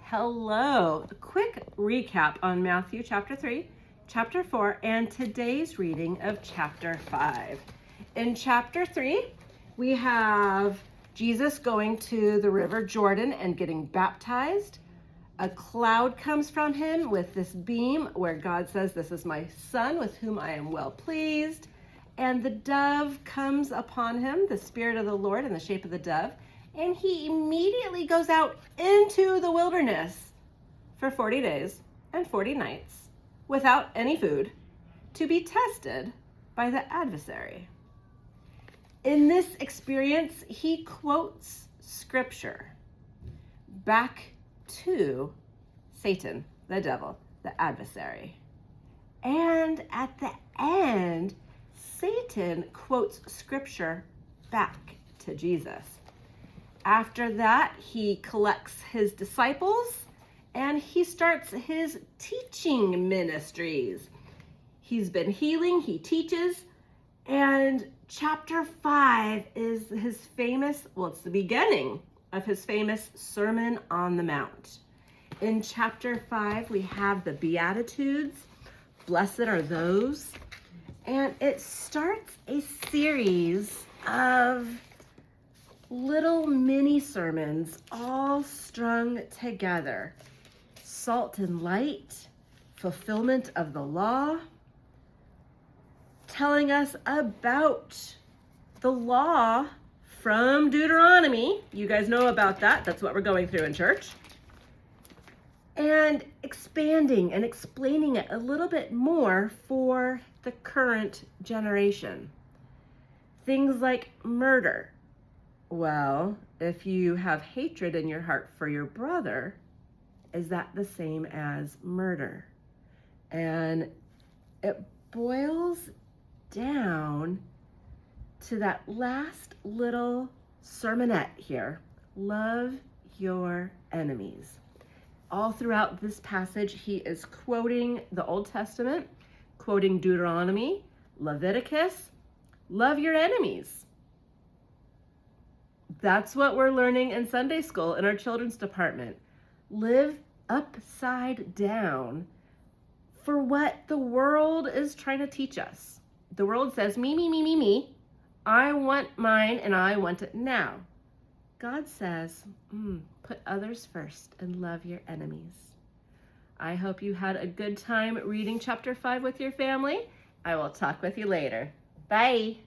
Hello. A quick recap on Matthew chapter 3, chapter 4, and today's reading of chapter 5. In chapter 3, we have Jesus going to the river Jordan and getting baptized. A cloud comes from him with this beam where God says, "This is my son with whom I am well pleased." And the dove comes upon him, the Spirit of the Lord in the shape of the dove, and he immediately goes out into the wilderness for 40 days and 40 nights without any food to be tested by the adversary. In this experience, he quotes scripture back to Satan, the devil, the adversary. And at the end, Satan quotes scripture back to Jesus. After that, he collects his disciples and he starts his teaching ministries. He's been healing, he teaches, and chapter 5 is his famous, it's the beginning of his famous Sermon on the Mount. In chapter 5, we have the Beatitudes, blessed are those, and it starts a series of little mini sermons all strung together. Salt and light, fulfillment of the law, telling us about the law from Deuteronomy. You guys know about that. That's what we're going through in church. And expanding and explaining it a little bit more for the current generation. Things like murder. Well, if you have hatred in your heart for your brother, is that the same as murder? And it boils down to that last little sermonette here. Love your enemies. All throughout this passage, he is quoting the Old Testament, quoting Deuteronomy, Leviticus. Love your enemies. That's what we're learning in Sunday school in our children's department. Live upside down for what the world is trying to teach us. The world says, me, me, me, me, me. I want mine and I want it now. God says, put others first and love your enemies. I hope you had a good time reading chapter 5 with your family. I will talk with you later. Bye.